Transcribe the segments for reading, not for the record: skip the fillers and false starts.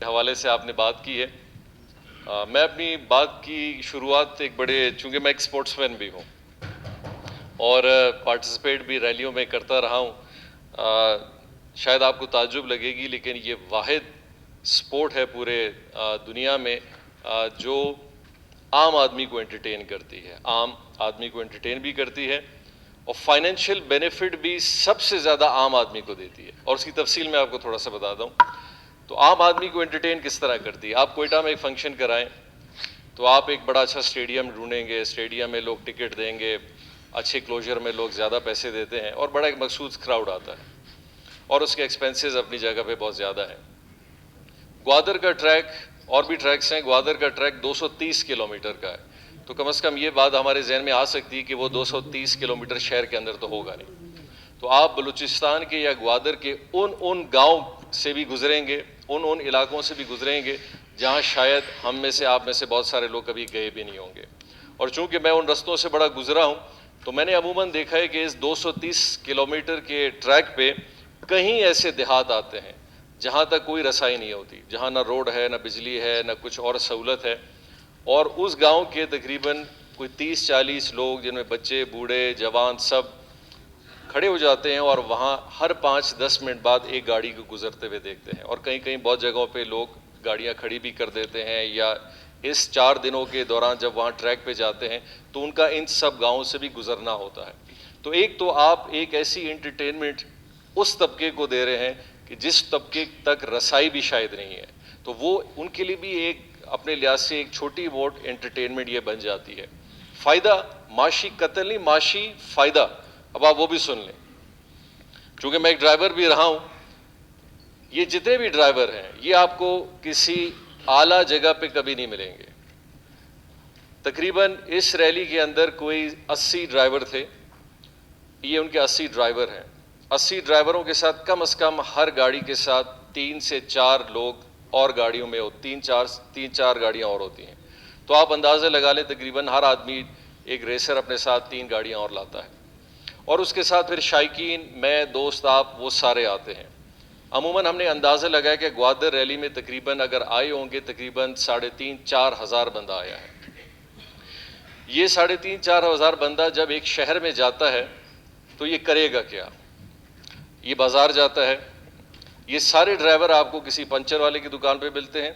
حوالے سے آپ نے بات کی ہے. میں اپنی بات کی شروعات ایک چونکہ میں ایک سپورٹس مین بھی ہوں اور پارٹیسپیٹ بھی ریلیوں میں کرتا رہا ہوں. شاید آپ کو تعجب لگے گی لیکن یہ واحد سپورٹ ہے پورے دنیا میں جو عام آدمی کو انٹرٹین کرتی ہے، عام آدمی کو انٹرٹین بھی کرتی ہے اور فائنینشیل بینیفٹ بھی سب سے زیادہ عام آدمی کو دیتی ہے. اور اس کی تفصیل میں آپ کو تھوڑا سا بتا دوں. تو عام آدمی کو انٹرٹین کس طرح کرتی ہے؟ آپ کوئٹہ میں ایک فنکشن کرائیں تو آپ ایک بڑا اچھا اسٹیڈیم ڈھونڈیں گے، اسٹیڈیم میں لوگ ٹکٹ دیں گے، اچھے کلوجر میں لوگ زیادہ پیسے دیتے ہیں اور بڑا ایک مخصوص کراؤڈ آتا ہے اور اس کے ایکسپینسز اپنی جگہ پہ بہت زیادہ ہیں. گوادر کا ٹریک اور بھی ٹریکس ہیں. گوادر کا ٹریک 230 کلومیٹر کا ہے تو کم از کم یہ بات ہمارے ذہن میں آ سکتی ہے کہ وہ 230 کلومیٹر شہر کے اندر تو ہوگا نہیں. تو آپ بلوچستان کے یا گوادر کے ان گاؤں سے بھی گزریں گے، ان علاقوں سے بھی گزریں گے جہاں شاید ہم میں سے آپ میں سے بہت سارے لوگ کبھی گئے بھی نہیں ہوں گے. اور چونکہ میں ان رستوں سے بڑا گزرا ہوں تو میں نے عموماً دیکھا ہے کہ اس 230 کلومیٹر کے ٹریک پہ کہیں ایسے دیہات آتے ہیں جہاں تک کوئی رسائی نہیں ہوتی، جہاں نہ روڈ ہے، نہ بجلی ہے، نہ کچھ اور سہولت ہے. اور اس گاؤں کے تقریباً کوئی 30-40 لوگ جن میں بچے، بوڑھے، جوان سب کھڑے ہو جاتے ہیں اور وہاں ہر 5-10 منٹ بعد ایک گاڑی کو گزرتے ہوئے دیکھتے ہیں. اور کہیں کہیں بہت جگہوں پہ لوگ گاڑیاں کھڑی بھی کر دیتے ہیں یا اس 4 دنوں کے دوران جب وہاں ٹریک پہ جاتے ہیں تو ان کا ان سب گاؤں سے بھی گزرنا ہوتا ہے. تو ایک تو آپ ایک ایسی انٹرٹینمنٹ اس طبقے کو دے رہے ہیں کہ جس طبقے تک رسائی بھی شاید نہیں ہے، تو وہ ان کے لیے بھی ایک اپنے لحاظ سے ایک چھوٹی موٹ انٹرٹینمنٹ یہ بن جاتی ہے. فائدہ معاشی قتل نہیں، معاشی فائدہ. اب آپ وہ بھی سن لیں. چونکہ میں ایک ڈرائیور بھی رہا ہوں، یہ جتنے بھی ڈرائیور ہیں یہ آپ کو کسی اعلیٰ جگہ پہ کبھی نہیں ملیں گے. تقریباً اس ریلی کے اندر کوئی 80 ڈرائیور تھے. یہ ان کے 80 ڈرائیور ہیں. 80 ڈرائیوروں کے ساتھ کم از کم ہر گاڑی کے ساتھ 3 سے 4 لوگ اور گاڑیوں میں 3-4 گاڑیاں اور ہوتی ہیں. تو آپ اندازہ لگا لیں تقریباً ہر آدمی ایک ریسر اپنے ساتھ 3 گاڑیاں اور لاتا ہے. اور اس کے ساتھ پھر شائقین، میں، دوست، آپ وہ سارے آتے ہیں. عموماً ہم نے اندازہ لگایا کہ گوادر ریلی میں تقریباً اگر آئے ہوں گے تقریباً 3,500-4 ہزار بندہ آیا ہے. یہ 3,500-4 ہزار بندہ جب ایک شہر میں جاتا ہے تو یہ کرے گا کیا؟ یہ بازار جاتا ہے، یہ سارے ڈرائیور آپ کو کسی پنچر والے کی دکان پہ ملتے ہیں،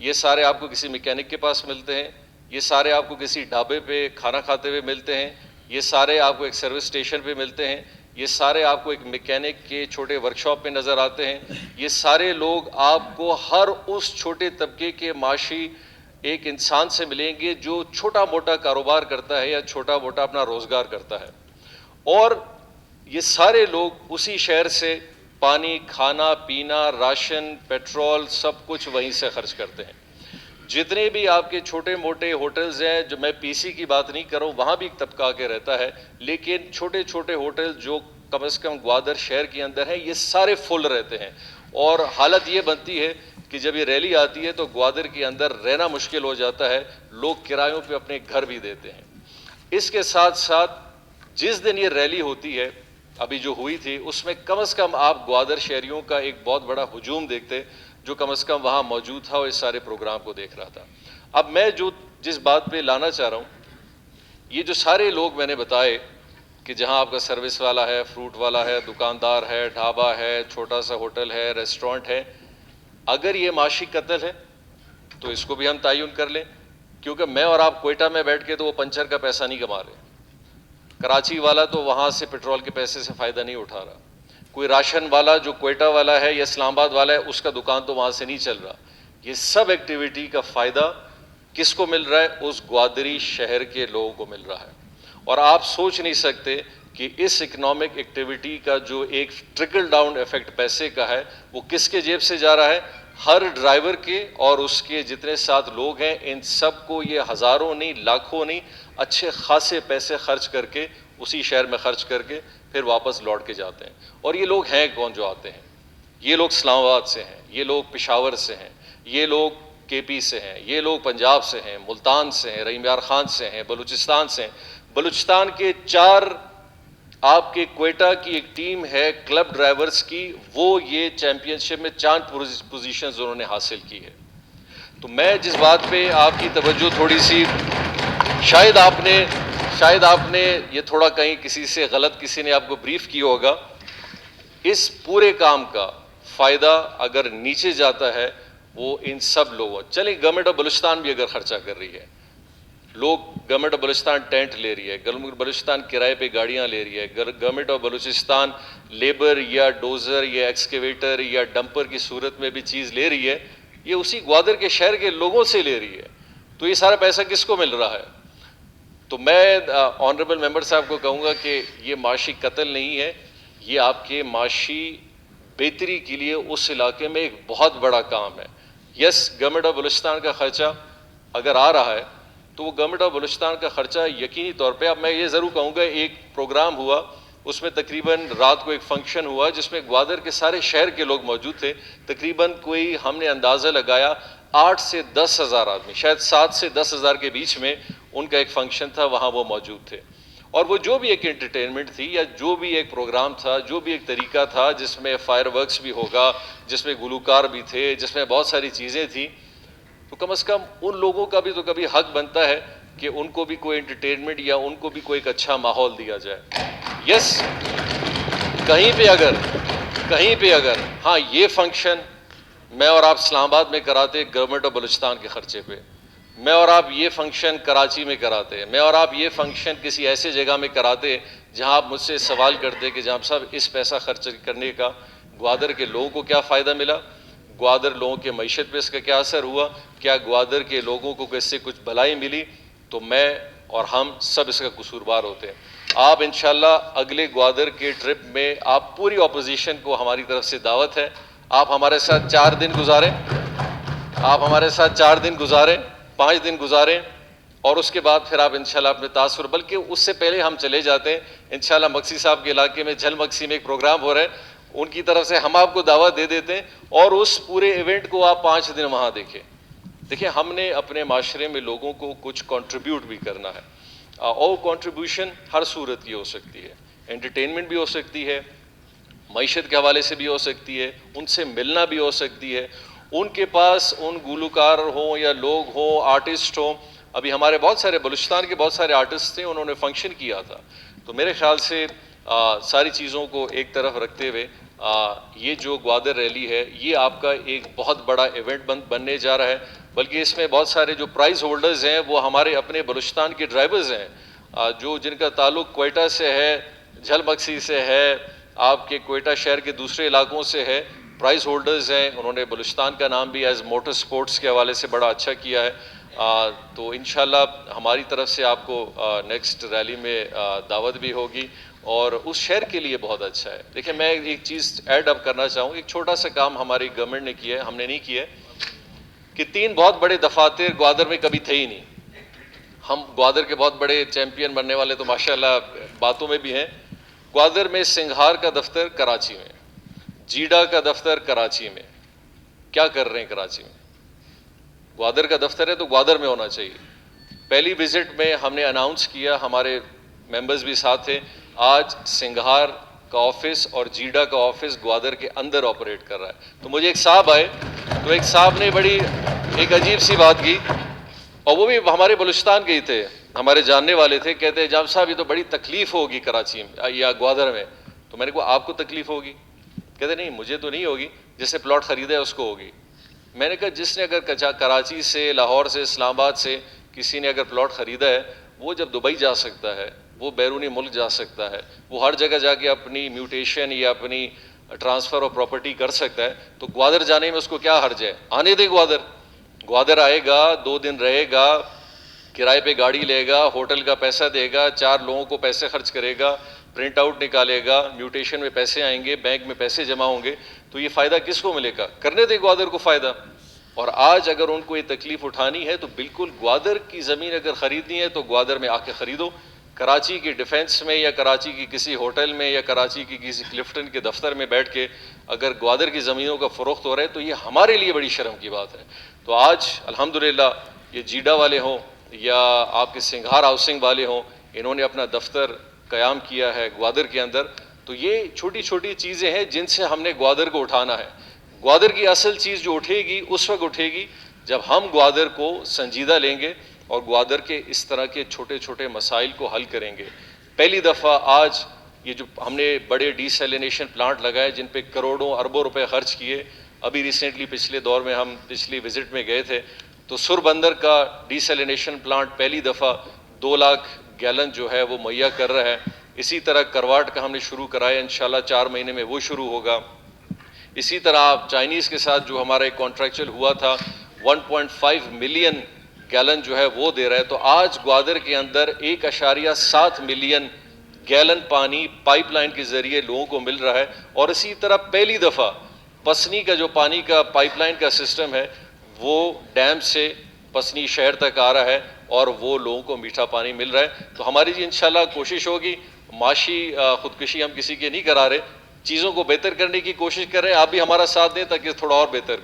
یہ سارے آپ کو کسی میکینک کے پاس ملتے ہیں، یہ سارے آپ کو کسی ڈھابے پہ کھانا کھاتے ہوئے ملتے ہیں، یہ سارے آپ کو ایک سروس اسٹیشن پہ ملتے ہیں، یہ سارے آپ کو ایک میکینک کے چھوٹے ورکشاپ پہ نظر آتے ہیں. یہ سارے لوگ آپ کو ہر اس چھوٹے طبقے کے معاشی ایک انسان سے ملیں گے جو چھوٹا موٹا کاروبار کرتا ہے یا چھوٹا موٹا اپنا روزگار کرتا ہے. اور یہ سارے لوگ اسی شہر سے پانی، کھانا پینا، راشن، پیٹرول سب کچھ وہیں سے خرچ کرتے ہیں. جتنے بھی آپ کے چھوٹے موٹے ہوٹلز ہیں، جو میں پی سی کی بات نہیں کروں، وہاں بھی ایک طبقہ کے رہتا ہے، لیکن چھوٹے چھوٹے ہوٹل جو کم از کم گوادر شہر کے اندر ہیں یہ سارے فل رہتے ہیں. اور حالت یہ بنتی ہے کہ جب یہ ریلی آتی ہے تو گوادر کے اندر رہنا مشکل ہو جاتا ہے. لوگ کرایوں پہ اپنے گھر بھی دیتے ہیں. اس کے ساتھ ساتھ جس دن یہ ریلی ہوتی ہے، ابھی جو ہوئی تھی، اس میں کم از کم آپ گوادر شہریوں کا ایک بہت بڑا ہجوم دیکھتے جو کم از کم وہاں موجود تھا اور اس سارے پروگرام کو دیکھ رہا تھا. اب میں جس بات پہ لانا چاہ رہا ہوں، یہ جو سارے لوگ میں نے بتائے کہ جہاں آپ کا سروس والا ہے، فروٹ والا ہے، دکاندار ہے، ڈھابا ہے، چھوٹا سا ہوٹل ہے، ریسٹورنٹ ہے، اگر یہ معاشی قتل ہے تو اس کو بھی ہم تعین کر لیں. کیونکہ میں اور آپ کوئٹہ میں بیٹھ کے تو وہ پنچر کا پیسہ نہیں کما رہے، کراچی والا تو وہاں سے پٹرول کے پیسے سے فائدہ نہیں اٹھا رہا، کوئی راشن والا جو کوئٹہ والا ہے یا اسلام آباد والا ہے اس کا دکان تو وہاں سے نہیں چل رہا. یہ سب ایکٹیویٹی کا فائدہ کس کو مل رہا ہے؟ اس گوادری شہر کے لوگوں کو مل رہا ہے. اور آپ سوچ نہیں سکتے کہ اس اکنامک ایکٹیویٹی کا جو ایک ٹرکل ڈاؤن ایفیکٹ پیسے کا ہے وہ کس کے جیب سے جا رہا ہے؟ ہر ڈرائیور کے اور اس کے جتنے ساتھ لوگ ہیں ان سب کو یہ ہزاروں نہیں، لاکھوں نہیں، اچھے خاصے پیسے خرچ کر کے اسی شہر میں خرچ کر کے پھر واپس لوٹ کے جاتے ہیں. اور یہ لوگ ہیں کون جو آتے ہیں؟ یہ لوگ اسلام آباد سے ہیں، یہ لوگ پشاور سے ہیں، یہ لوگ کے پی سے ہیں، یہ لوگ پنجاب سے ہیں، ملتان سے ہیں، رحیم یار خان سے ہیں، بلوچستان سے ہیں. بلوچستان کے 4 آپ کے کوئٹہ کی ایک ٹیم ہے کلب ڈرائیورز کی، وہ یہ چیمپئن شپ میں 4 پوزیشنز انہوں نے حاصل کی ہے۔ تو میں جس بات پہ آپ کی توجہ تھوڑی سی، شاید آپ نے یہ تھوڑا کہیں کسی سے غلط کسی نے آپ کو بریف کیا ہوگا، اس پورے کام کا فائدہ اگر نیچے جاتا ہے وہ ان سب لوگوں، چلیں گورنمنٹ آف بلوچستان بھی اگر خرچہ کر رہی ہے، لوگ گورنمنٹ آف بلوچستان ٹینٹ لے رہی ہے، گورنمنٹ آف بلوچستان کرائے پہ گاڑیاں لے رہی ہے، گورنمنٹ آف بلوچستان لیبر یا ڈوزر یا ایکسکیویٹر یا ڈمپر کی صورت میں بھی چیز لے رہی ہے، یہ اسی گوادر کے شہر کے لوگوں سے لے رہی ہے۔ تو یہ سارا پیسہ کس کو مل رہا ہے؟ تو میں آنریبل ممبر صاحب کو کہوں گا کہ یہ معاشی قتل نہیں ہے، یہ آپ کے معاشی بہتری کے لیے اس علاقے میں ایک بہت بڑا کام ہے۔ یس، گورنمنٹ آف بلوچستان کا خرچہ اگر آ رہا ہے تو وہ گورنمنٹ آف بلوچستان کا خرچہ یقینی طور پہ، اب میں یہ ضرور کہوں گا، ایک پروگرام ہوا، اس میں تقریباً رات کو ایک فنکشن ہوا جس میں گوادر کے سارے شہر کے لوگ موجود تھے، تقریباً کوئی ہم نے اندازہ لگایا 8 سے 10 ہزار آدمی، شاید 7 سے 10 ہزار کے بیچ میں ان کا ایک فنکشن تھا، وہاں وہ موجود تھے۔ اور وہ جو بھی ایک انٹرٹینمنٹ تھی یا جو بھی ایک پروگرام تھا، جو بھی ایک طریقہ تھا جس میں فائر ورکس بھی ہوگا، جس میں گلوکار بھی تھے، جس میں بہت ساری چیزیں تھیں، تو کم از کم ان لوگوں کا بھی تو کبھی حق بنتا ہے کہ ان کو بھی کوئی انٹرٹینمنٹ یا ان کو بھی کوئی ایک اچھا ماحول دیا جائے۔ یس، کہیں پہ اگر ہاں یہ فنکشن میں اور آپ اسلام آباد میں کراتے گورنمنٹ آف بلوچستان کے خرچے پہ، میں اور آپ یہ فنکشن کراچی میں کراتے، میں اور آپ یہ فنکشن کسی ایسے جگہ میں کراتے جہاں آپ مجھ سے سوال کرتے کہ جناب صاحب اس پیسہ خرچ کرنے کا گوادر کے لوگوں کو کیا فائدہ ملا، گوادر لوگوں کے معیشت پہ اس کا کیا اثر ہوا، کیا گوادر کے لوگوں کو اس سے کچھ بھلائی ملی، تو میں اور ہم سب اس کا قصوروار ہوتے ہیں۔ آپ انشاءاللہ اگلے گوادر کے ٹرپ میں آپ پوری اپوزیشن کو ہماری طرف سے دعوت ہے، آپ ہمارے ساتھ 4 دن گزاریں، 5 دن گزاریں، اور اس کے بعد پھر آپ انشاءاللہ اپنے تاثر، بلکہ اس سے پہلے ہم چلے جاتے ہیں انشاءاللہ مکسی صاحب کے علاقے میں جھل مکسی میں ایک پروگرام ہو رہا ہے، ان کی طرف سے ہم آپ کو دعوت دے دیتے ہیں، اور اس پورے ایونٹ کو آپ 5 دن وہاں دیکھیں۔ دیکھیں، ہم نے اپنے معاشرے میں لوگوں کو کچھ کنٹریبیوٹ بھی کرنا ہے، اور کنٹریبیوشن ہر صورت کی ہو سکتی ہے، انٹرٹینمنٹ بھی ہو سکتی ہے، معیشت کے حوالے سے بھی ہو سکتی ہے، ان سے ملنا بھی ہو سکتی ہے، ان کے پاس ان گلوکار ہوں یا لوگ ہوں، آرٹسٹ ہوں، ابھی ہمارے بہت سارے بلوچستان کے بہت سارے آرٹسٹ تھے، انہوں نے فنکشن کیا تھا، تو میرے خیال سے ساری چیزوں کو ایک طرف رکھتے ہوئے یہ جو گوادر ریلی ہے یہ آپ کا ایک بہت بڑا ایونٹ بننے جا رہا ہے، بلکہ اس میں بہت سارے جو پرائز ہولڈرز ہیں وہ ہمارے اپنے بلوچستان کے ڈرائیورز ہیں، جن کا تعلق کوئٹہ سے ہے، جھل مکسی سے ہے، آپ کے کوئٹہ شہر کے دوسرے علاقوں سے ہے، پرائز ہولڈرز ہیں، انہوں نے بلوچستان کا نام بھی ایز موٹر سپورٹس کے حوالے سے بڑا اچھا کیا ہے۔ تو انشاءاللہ ہماری طرف سے آپ کو نیکسٹ ریلی میں دعوت بھی ہوگی، اور اس شہر کے لیے بہت اچھا ہے۔ دیکھیں، میں ایک چیز ایڈ اپ کرنا چاہوں، ایک چھوٹا سا کام ہماری گورنمنٹ نے کیا ہے، ہم نے نہیں کیا ہے، کہ 3 بہت بڑے دفاتر گوادر میں کبھی تھے ہی نہیں۔ ہم گوادر کے بہت بڑے چیمپئن بننے والے تو ماشاءاللہ باتوں میں بھی ہیں۔ گوادر میں سنگھار کا دفتر کراچی میں، جیڈا کا دفتر کراچی میں، کیا کر رہے ہیں کراچی میں؟ گوادر کا دفتر ہے تو گوادر میں ہونا چاہیے۔ پہلی وزٹ میں ہم نے اناؤنس کیا، ہمارے ممبرز بھی ساتھ تھے، آج سنگھار کا آفس اور جیڈا کا آفس گوادر کے اندر آپریٹ کر رہا ہے۔ تو مجھے ایک صاحب آئے، تو ایک صاحب نے بڑی ایک عجیب سی بات کی، اور وہ بھی ہمارے بلوچستان کے ہی تھے، ہمارے جاننے والے تھے، کہتے ہیں جام صاحب یہ تو بڑی تکلیف ہوگی کراچی میں یا گوادر میں۔ تو میں نے کہا آپ کو تکلیف ہوگی؟ کہتے نہیں مجھے تو نہیں ہوگی، جس نے پلاٹ خریدا ہے اس کو ہوگی۔ میں نے کہا جس نے اگر کراچی سے، لاہور سے، اسلام آباد سے کسی نے اگر پلاٹ خریدا ہے، وہ جب دبئی جا سکتا ہے، وہ بیرونی ملک جا سکتا ہے، وہ ہر جگہ جا کے اپنی میوٹیشن یا اپنی ٹرانسفر آف پراپرٹی کر سکتا ہے، تو گوادر جانے میں اس کو کیا حرج ہے؟ آنے دے گوادر آئے گا، 2 دن رہے گا، کرائے پہ گاڑی لے گا، ہوٹل کا پیسہ دے گا، 4 لوگوں کو پیسے خرچ کرے گا، پرنٹ آؤٹ نکالے گا، میوٹیشن میں پیسے آئیں گے، بینک میں پیسے جمع ہوں گے، تو یہ فائدہ کس کو ملے گا؟ کرنے دے گوادر کو فائدہ۔ اور آج اگر ان کو یہ تکلیف اٹھانی ہے تو بالکل گوادر کی زمین اگر خریدنی ہے تو گوادر میں آ کے خریدو، کراچی کی ڈیفنس میں یا کراچی کی کسی ہوٹل میں یا کراچی کی کسی کلفٹن کے دفتر میں بیٹھ کے اگر گوادر کی زمینوں کا فروخت ہو رہا ہے تو یہ ہمارے لیے بڑی شرم کی بات ہے۔ تو آج الحمدللہ یہ جیڈا والے ہوں یا آپ کے سنگھار ہاؤسنگ والے ہوں، انہوں نے اپنا دفتر قیام کیا ہے گوادر کے اندر. تو یہ چھوٹی چھوٹی چیزیں ہیں جن سے ہم نے گوادر کو اٹھانا ہے. گوادر کی اصل چیز جو اٹھے گی اس وقت اٹھے گی جب ہم گوادر کو سنجیدہ لیں گے اور گوادر کے اس طرح کے چھوٹے چھوٹے مسائل کو حل کریں گے. پہلی دفعہ آج یہ جو ہم نے بڑے ڈی سیلینیشن پلانٹ لگائے جن پہ کروڑوں اربوں روپے خرچ کیے. ابھی ریسنٹلی پچھلے دور میں ہم پچھلی وزٹ میں گئے تھے تو سر بندر کا ڈی سیلینیشن پلانٹ پہلی دفعہ 2 لاکھ گیلن جو ہے وہ مہیا کر رہا ہے. اسی طرح کرواٹ کا ہم نے شروع کرایا, انشاءاللہ 4 مہینے میں وہ شروع ہوگا. اسی طرح چائنیز کے ساتھ جو ہمارا ایک کانٹریکچل ہوا تھا 1.5 ملین گیلن جو ہے وہ دے رہا ہے. تو آج گوادر کے اندر 1.7 ملین گیلن پانی پائپ لائن کے ذریعے لوگوں کو مل رہا ہے. اور اسی طرح پہلی دفعہ پسنی کا جو پانی کا پائپ لائن کا سسٹم ہے وہ ڈیم سے پسنی شہر تک آ رہا ہے اور وہ لوگوں کو میٹھا پانی مل رہا ہے. تو ہماری انشاءاللہ کوشش ہوگی, معاشی خودکشی ہم کسی کے نہیں کرا رہے, چیزوں کو بہتر کرنے کی کوشش کر رہے ہیں. آپ بھی ہمارا ساتھ دیں تاکہ تھوڑا اور بہتر کریں.